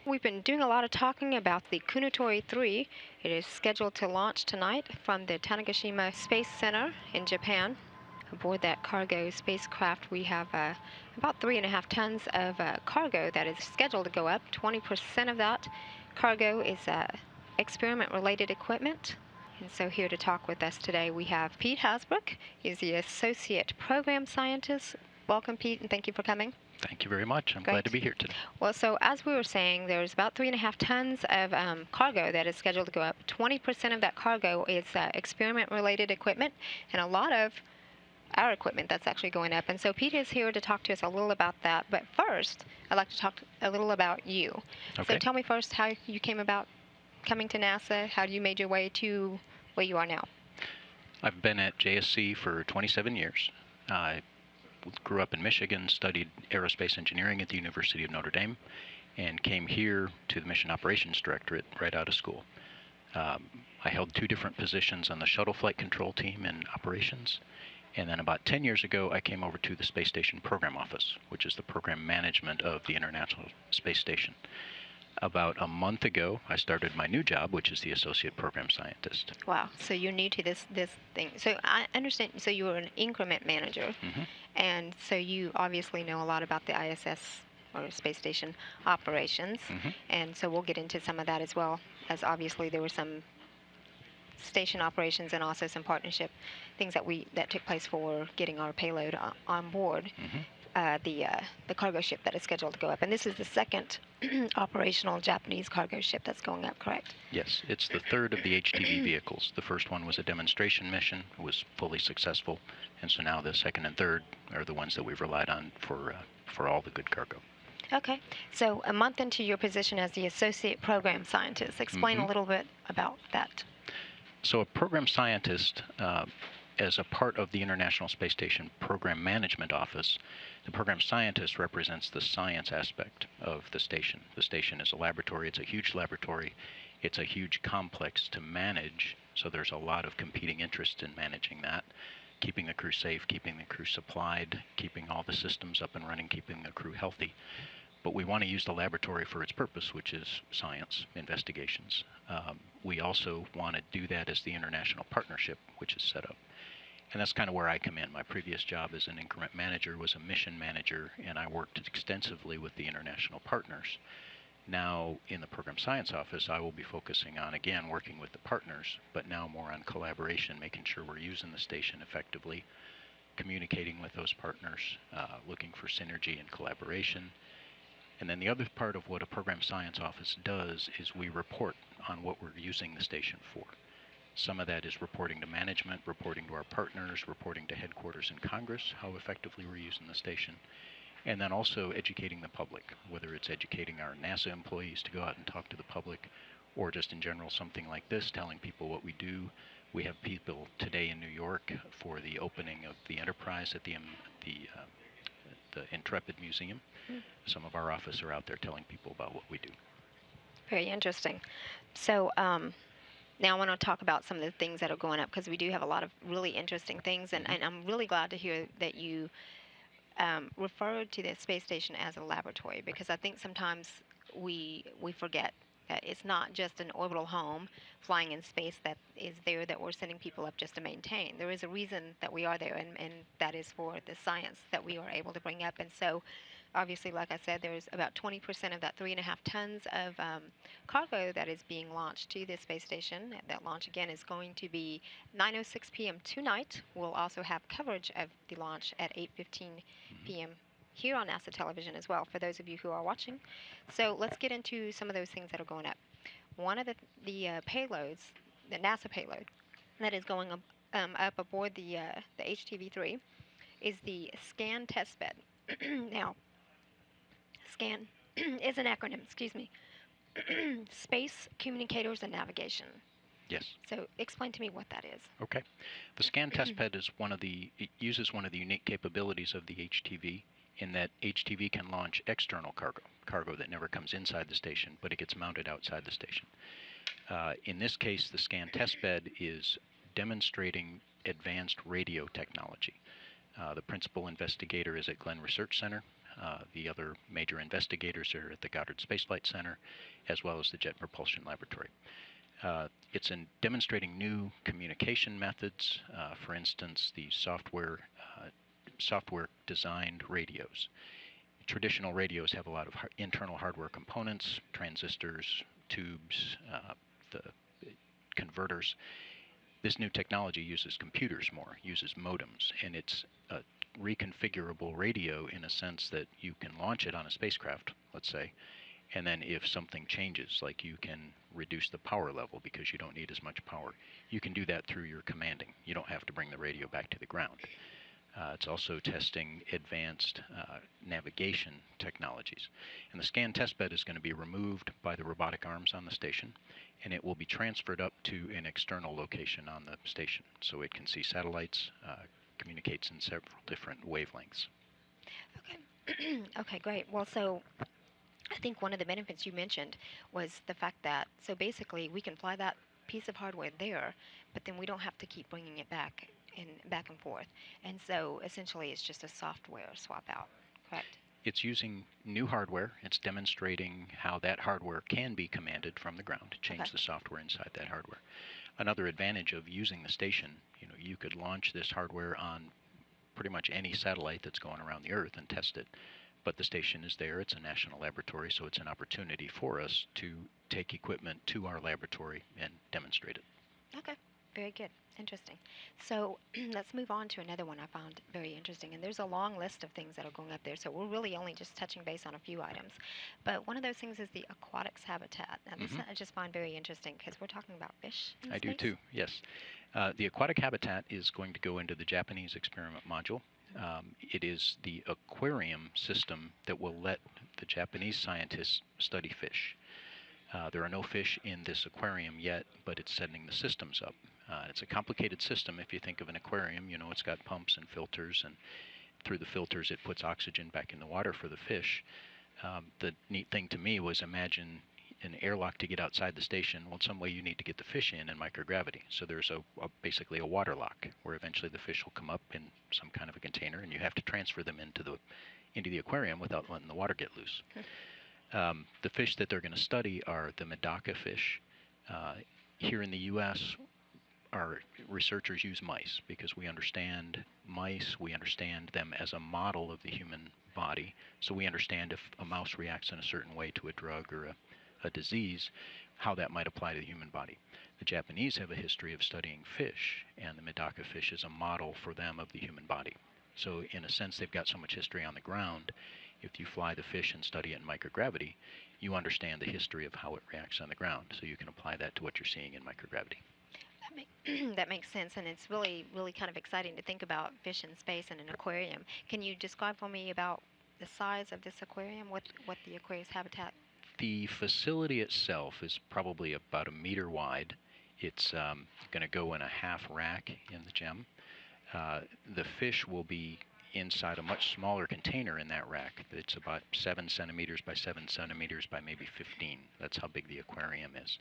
We've been doing a lot of talking about the Kounotori 3. It is scheduled to launch tonight from the Tanegashima Space Center in Japan. Aboard that cargo spacecraft, we have about 3.5 tons of cargo that is scheduled to go up. 20% of that cargo is experiment-related equipment. And so here to talk with us today, we have Pete Hasbrook. He's the Associate Program Scientist. Welcome, Pete, and thank you for coming. Thank you very much. I'm glad to be here today. Well, so as we were saying, there's about 3.5 tons of cargo that is scheduled to go up. 20% of that cargo is experiment-related equipment, and a lot of our equipment that's actually going up. And so Pete is here to talk to us a little about that. But first, I'd like to talk a little about you. Okay. So tell me first how you came about coming to NASA, how you made your way to where you are now. I've been at JSC for 27 years. I grew up in Michigan, studied aerospace engineering at the University of Notre Dame, and came here to the Mission Operations Directorate right out of school. I held 2 different positions on the shuttle flight control team in operations, and then about 10 years ago I came over to the Space Station Program Office, which is the program management of the International Space Station. About a month ago, I started my new job, which is the Associate Program Scientist. Wow, so you're new to this thing. So I understand, so you were an increment manager, and so you obviously know a lot about the ISS or Space Station operations, and so we'll get into some of that as well, as obviously there were some station operations and also some partnership things that took place for getting our payload on board. The cargo ship that is scheduled to go up. And this is the second operational Japanese cargo ship that's going up, correct? Yes, it's the third of the HTV vehicles. The first one was a demonstration mission. It was fully successful. And so now the second and third are the ones that we've relied on for all the good cargo. Okay. So a month into your position as the Associate Program Scientist, explain a little bit about that. So a program scientist, as a part of the International Space Station Program Management Office, the program scientist represents the science aspect of the station. The station is a laboratory. It's a huge laboratory. It's a huge complex to manage, so there's a lot of competing interests in managing that, keeping the crew safe, keeping the crew supplied, keeping all the systems up and running, keeping the crew healthy. But we want to use the laboratory for its purpose, which is science, investigations. We also want to do that as the international partnership, which is set up. And that's kind of where I come in. My previous job as an increment manager was a mission manager, and I worked extensively with the international partners. Now, in the Program Science Office, I will be focusing on, again, working with the partners, but now more on collaboration, making sure we're using the station effectively, communicating with those partners, looking for synergy and collaboration. And then the other part of what a Program Science Office does is we report on what we're using the station for. Some of that is reporting to management, reporting to our partners, reporting to headquarters in Congress, how effectively we're using the station, and then also educating the public, whether it's educating our NASA employees to go out and talk to the public, or just in general something like this, telling people what we do. We have people today in New York for the opening of the Enterprise at the Intrepid Museum. Some of our office are out there telling people about what we do. Very interesting. So now I want to talk about some of the things that are going up, because we do have a lot of really interesting things, and I'm really glad to hear that you referred to the space station as a laboratory, because I think sometimes we forget that it's not just an orbital home flying in space that is there that we're sending people up just to maintain. There is a reason that we are there, and that is for the science that we are able to bring up. And so obviously, like I said, there's about 20% of that 3.5 tons of cargo that is being launched to this space station. That launch, again, is going to be 9:06 p.m. tonight. We'll also have coverage of the launch at 8:15 p.m. here on NASA television as well, for those of you who are watching. So let's get into some of those things that are going up. One of the payloads, the NASA payload, that is going up aboard the HTV-3 is the SCAN testbed. Now, SCAN is an acronym, excuse me. Space Communicators and Navigation. Yes. So explain to me what that is. Okay. The SCAN testbed is it uses one of the unique capabilities of the HTV, in that HTV can launch external cargo that never comes inside the station, but it gets mounted outside the station. In this case, the SCAN testbed is demonstrating advanced radio technology. The principal investigator is at Glenn Research Center. the other major investigators are at the Goddard Space Flight Center, as well as the Jet Propulsion Laboratory. It's in demonstrating new communication methods, for instance, the software-designed radios. Traditional radios have a lot of internal hardware components, transistors, tubes, the converters. This new technology uses computers more, uses modems, and it's a reconfigurable radio in a sense that you can launch it on a spacecraft, let's say, and then if something changes, like you can reduce the power level because you don't need as much power, you can do that through your commanding. You don't have to bring the radio back to the ground. It's also testing advanced navigation technologies. And the scan testbed is going to be removed by the robotic arms on the station, and it will be transferred up to an external location on the station. So it can see satellites, communicates in several different wavelengths. Okay. Okay, great. Well, so I think one of the benefits you mentioned was the fact that, so basically we can fly that piece of hardware there, but then we don't have to keep bringing it back and forth. And so essentially it's just a software swap out, correct? It's using new hardware. It's demonstrating how that hardware can be commanded from the ground, change the software inside that hardware. Another advantage of using the station, you could launch this hardware on pretty much any satellite that's going around the Earth and test it. But the station is there. It's a national laboratory, so it's an opportunity for us to take equipment to our laboratory and demonstrate it. Okay, very good. Interesting. So let's move on to another one I found very interesting. And there's a long list of things that are going up there, so we're really only just touching base on a few items. But one of those things is the aquatics habitat. Now, this I just find very interesting because we're talking about fish in space. I do too, yes. The aquatic habitat is going to go into the Japanese experiment module. It is the aquarium system that will let the Japanese scientists study fish. There are no fish in this aquarium yet, but it's setting the systems up. It's a complicated system. If you think of an aquarium, it's got pumps and filters, and through the filters it puts oxygen back in the water for the fish. The neat thing to me was imagine an airlock to get outside the station. Well, some way you need to get the fish in microgravity. So there's basically a water lock where eventually the fish will come up in some kind of a container, and you have to transfer them into the aquarium without letting the water get loose. The fish that they're going to study are the Medaka fish. Here in the U.S., our researchers use mice because we understand mice, we understand them as a model of the human body. So we understand if a mouse reacts in a certain way to a drug or a disease, how that might apply to the human body. The Japanese have a history of studying fish, and the Medaka fish is a model for them of the human body. So in a sense, they've got so much history on the ground. If you fly the fish and study it in microgravity, you understand the history of how it reacts on the ground, so you can apply that to what you're seeing in microgravity. That makes sense, and it's really, really kind of exciting to think about fish in space and an aquarium. Can you describe for me about the size of this aquarium, what the aquarius habitat? The facility itself is probably about 1 meter wide. It's going to go in a half rack in the gem. The fish will be inside a much smaller container in that rack. It's about 7 centimeters by 7 centimeters by maybe 15. That's how big the aquarium is.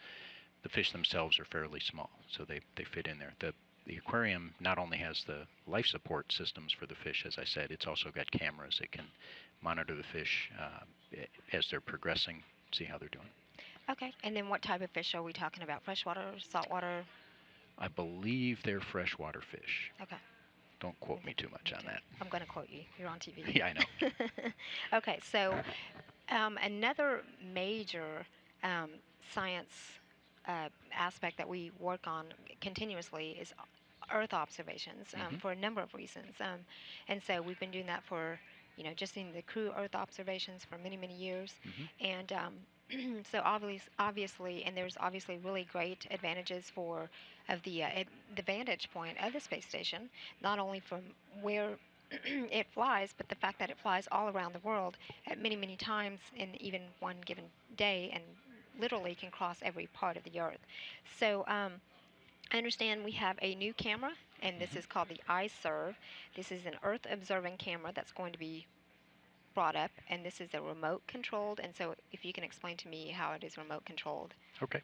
The fish themselves are fairly small, so they fit in there. The aquarium not only has the life support systems for the fish, as I said, it's also got cameras that can monitor the fish as they're progressing, see how they're doing. Okay, and then what type of fish are we talking about? Freshwater, saltwater? I believe they're freshwater fish. Okay. Don't quote me too much on that. I'm going to quote you. You're on TV. Yeah, I know. Okay, so another major science aspect that we work on continuously is Earth observations for a number of reasons. And so we've been doing that for, just in the crew Earth observations for many, many years. And so obviously, and there's obviously really great advantages of the vantage point of the space station, not only from where it flies, but the fact that it flies all around the world at many, many times in even one given day, and literally can cross every part of the Earth. So I understand we have a new camera, and this is called the iServe. This is an Earth observing camera that's going to be brought up, and this is a remote controlled. And so if you can explain to me how it is remote controlled. Okay.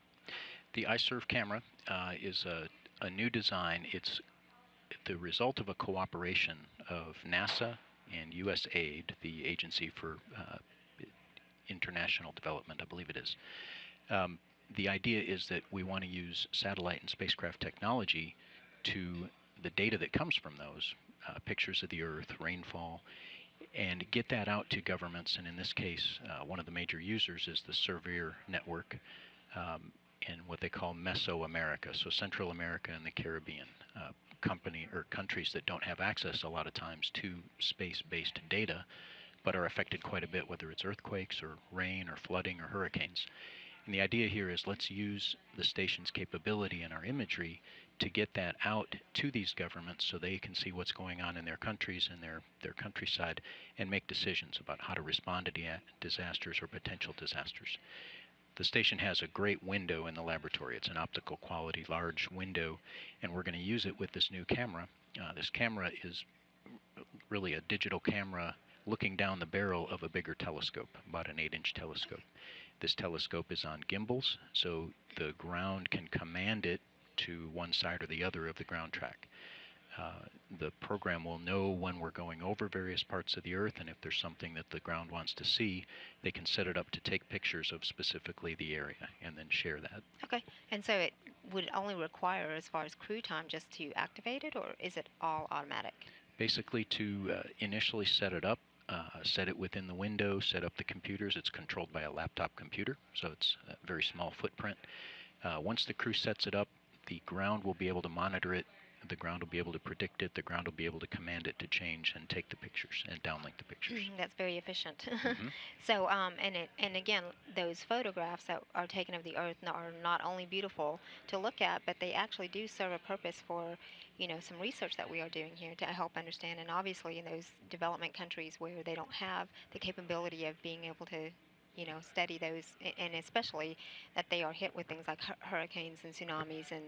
The iServe camera is a new design. It's the result of a cooperation of NASA, and USAID, the Agency for International Development, I believe it is. The idea is that we want to use satellite and spacecraft technology to the data that comes from those, pictures of the Earth, rainfall, and get that out to governments. And in this case, one of the major users is the Surveyor Network in what they call Mesoamerica, so Central America and the Caribbean. Countries that don't have access a lot of times to space-based data, but are affected quite a bit, whether it's earthquakes or rain or flooding or hurricanes. And the idea here is let's use the station's capability and our imagery to get that out to these governments so they can see what's going on in their countries and their countryside and make decisions about how to respond to disasters or potential disasters. The station has a great window in the laboratory. It's an optical quality large window, and we're going to use it with this new camera. This camera is really a digital camera looking down the barrel of a bigger telescope, about an 8-inch telescope. This telescope is on gimbals, so the ground can command it to one side or the other of the ground track. The program will know when we're going over various parts of the Earth, and if there's something that the ground wants to see, they can set it up to take pictures of specifically the area and then share that. Okay, and so it would only require, as far as crew time, just to activate it, or is it all automatic? Basically, to initially set it up, set it within the window, set up the computers. It's controlled by a laptop computer, so it's a very small footprint. Once the crew sets it up, the ground will be able to monitor it. The ground will be able to predict it. The ground will be able to command it to change and take the pictures and downlink the pictures. That's very efficient. Mm-hmm. So, and again, those photographs that are taken of the Earth are not only beautiful to look at, but they actually do serve a purpose for, some research that we are doing here to help understand. And obviously, in those development countries where they don't have the capability of being able to study those, and especially that they are hit with things like hurricanes and tsunamis and,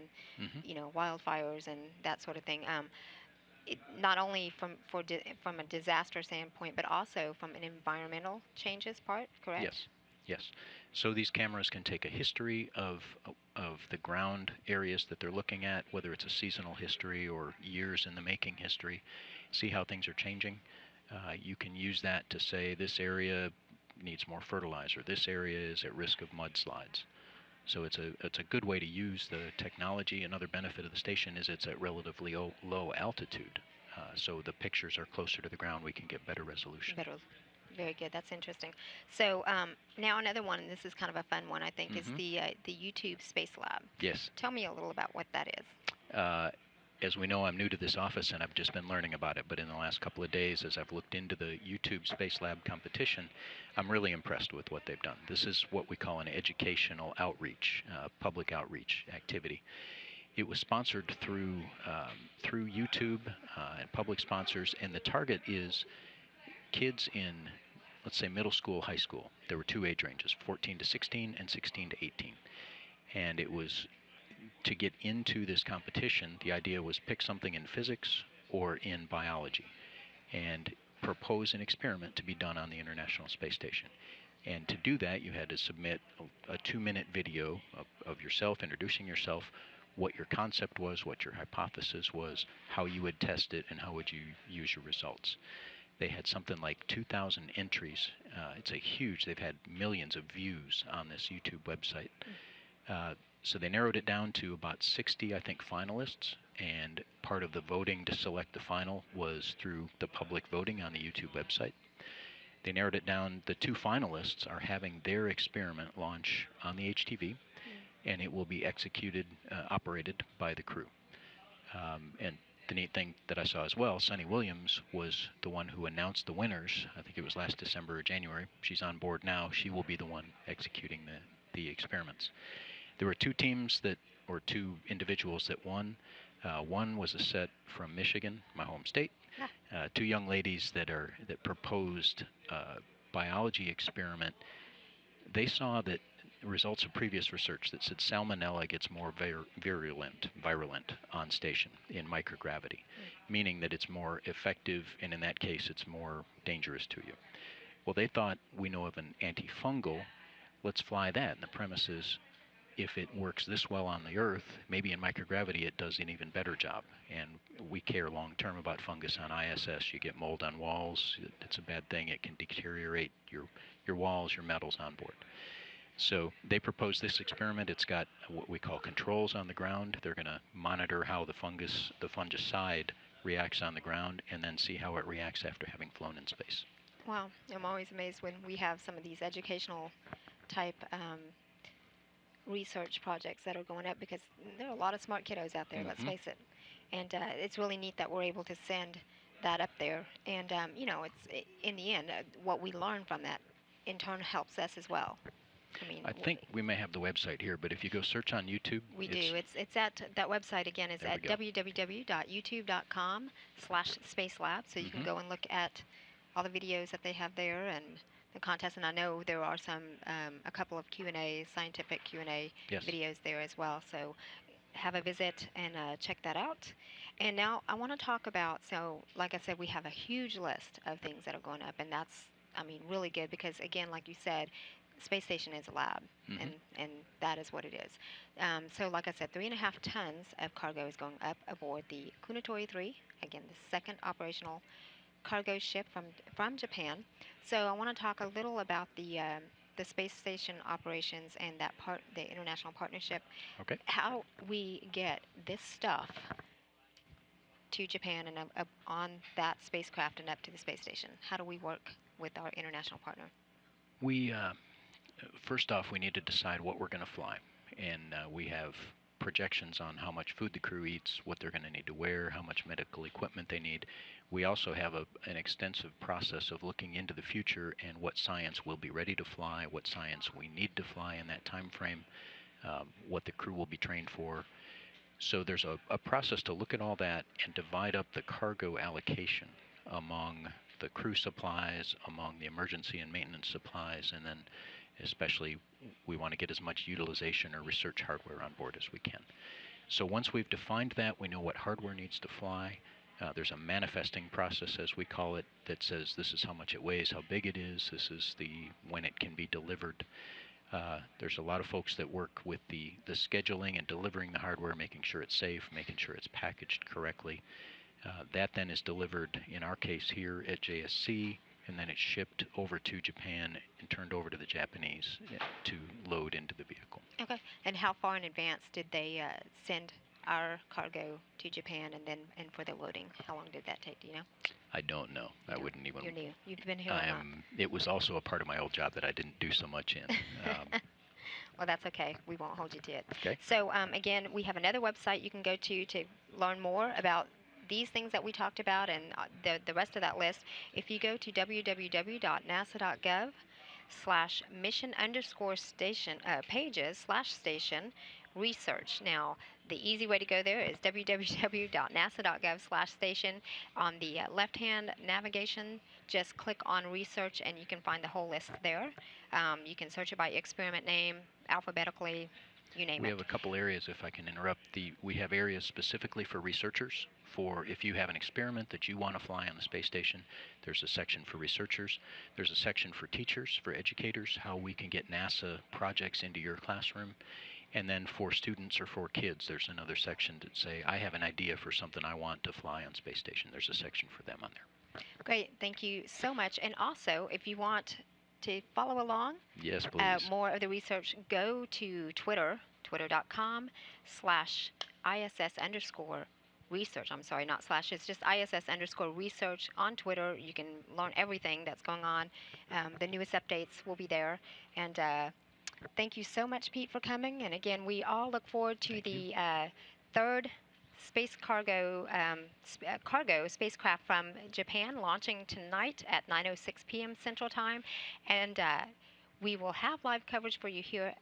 wildfires and that sort of thing. Not only from a disaster standpoint, but also from an environmental changes part, correct? Yes, yes. So these cameras can take a history of the ground areas that they're looking at, whether it's a seasonal history or years in the making history, see how things are changing. You can use that to say this area needs more fertilizer, this area is at risk of mudslides. So it's a good way to use the technology. Another benefit of the station is it's at relatively low altitude. So the pictures are closer to the ground, we can get better resolution. Very good. That's interesting. So now another one, and this is kind of a fun one, I think, is the YouTube Space Lab. Yes. Tell me a little about what that is. As we know, I'm new to this office and I've just been learning about it, but in the last couple of days as I've looked into the YouTube Space Lab competition, I'm really impressed with what they've done. This is what we call an educational outreach, public outreach activity. It was sponsored through YouTube and public sponsors, and the target is kids in, let's say, middle school, high school. There were two age ranges, 14 to 16 and 16 to 18. And it was to get into this competition, the idea was pick something in physics or in biology and propose an experiment to be done on the International Space Station. And to do that, you had to submit a 2-minute video of yourself, introducing yourself, what your concept was, what your hypothesis was, how you would test it, and how would you use your results. They had something like 2,000 entries. They've had millions of views on this YouTube website. So they narrowed it down to about 60, I think, finalists, and part of the voting to select the final was through the public voting on the YouTube website. They narrowed it down. The two finalists are having their experiment launch on the HTV, and it will be operated by the crew. And the neat thing that I saw as well, Sunny Williams was the one who announced the winners. I think it was last December or January. She's on board now. She will be the one executing the experiments. There were two individuals that won. One was a set from Michigan, my home state. Two young ladies that proposed a biology experiment. They saw that results of previous research that said salmonella gets more virulent on station in microgravity, meaning that it's more effective, and in that case, it's more dangerous to you. Well, they thought, we know of an antifungal, let's fly that. And the premise is, if it works this well on the Earth, maybe in microgravity it does an even better job. And we care long term about fungus on ISS. You get mold on walls, it's a bad thing. It can deteriorate your walls, your metals on board. So they proposed this experiment. It's got what we call controls on the ground. They're going to monitor how the fungicide reacts on the ground, and then see how it reacts after having flown in space. Wow, I'm always amazed when we have some of these educational type research projects that are going up, because there are a lot of smart kiddos out there, let's face it. And it's really neat that we're able to send that up there. And, you know, it's in the end, what we learn from that in turn helps us as well. I think we may have the website here, but if you go search on YouTube, we do. It's at that website again. Is at www.youtube.com/spacelab. So you can go and look at all the videos that they have there and the contest. And I know there are a couple of Q&A, scientific Q&A videos there as well. So have a visit and check that out. And now I want to talk about, so like I said, we have a huge list of things that are going up, and that's, I mean, really good, because again, like you said, space station is a lab, and that is what it is. So like I said, 3.5 tons of cargo is going up aboard the Kounotori3, again, the second operational cargo ship from Japan. So I want to talk a little about the space station operations and the international partnership. Okay. How we get this stuff to Japan and up on that spacecraft and up to the space station. How do we work with our international partner? We first off, we need to decide what we're going to fly, and we have projections on how much food the crew eats, what they're going to need to wear, how much medical equipment they need. We also have an extensive process of looking into the future and what science will be ready to fly, what science we need to fly in that time frame, what the crew will be trained for. So there's a process to look at all that and divide up the cargo allocation among the crew supplies, among the emergency and maintenance supplies, and then especially we want to get as much utilization or research hardware on board as we can. So once we've defined that, we know what hardware needs to fly. There's a manifesting process, as we call it, that says this is how much it weighs, how big it is, this is when it can be delivered. There's a lot of folks that work with the scheduling and delivering the hardware, making sure it's safe, making sure it's packaged correctly. That then is delivered, in our case here at JSC, and then it's shipped over to Japan and turned over to the Japanese to load into the vehicle. Okay. And how far in advance did they send our cargo to Japan, and for the loading? How long did that take? Do you know? I don't know. I wouldn't even. You're new. You've been here a month. It was also a part of my old job that I didn't do so much in. Well, that's okay. We won't hold you to it. Okay. So again, we have another website you can go to learn more about these things that we talked about and the rest of that list. If you go to www.nasa.gov/mission_station pages/station research. Now, the easy way to go there is www.nasa.gov/station. On the left-hand navigation, just click on research and you can find the whole list there. You can search it by experiment name, alphabetically, you name it. We have a couple areas, if I can interrupt. We have areas specifically for researchers. For if you have an experiment that you want to fly on the space station, there's a section for researchers. There's a section for teachers, for educators, how we can get NASA projects into your classroom. And then for students or for kids, there's another section that say, I have an idea for something I want to fly on space station. There's a section for them on there. Great. Thank you so much. And also, if you want to follow along, yes, please. More of the research, go to Twitter, twitter.com/ISS_research. I'm sorry, not slash, it's just ISS_research on Twitter. You can learn everything that's going on. The newest updates will be there. And thank you so much, Pete, for coming. And again, we all look forward to the third space cargo spacecraft from Japan launching tonight at 9:06 p.m. Central Time. And we will have live coverage for you here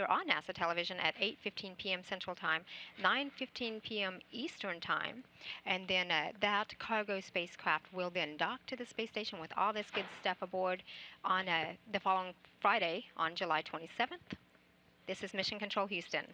on NASA television at 8:15 p.m. Central Time, 9:15 p.m. Eastern Time, and then that cargo spacecraft will then dock to the space station with all this good stuff aboard on the following Friday on July 27th. This is Mission Control Houston.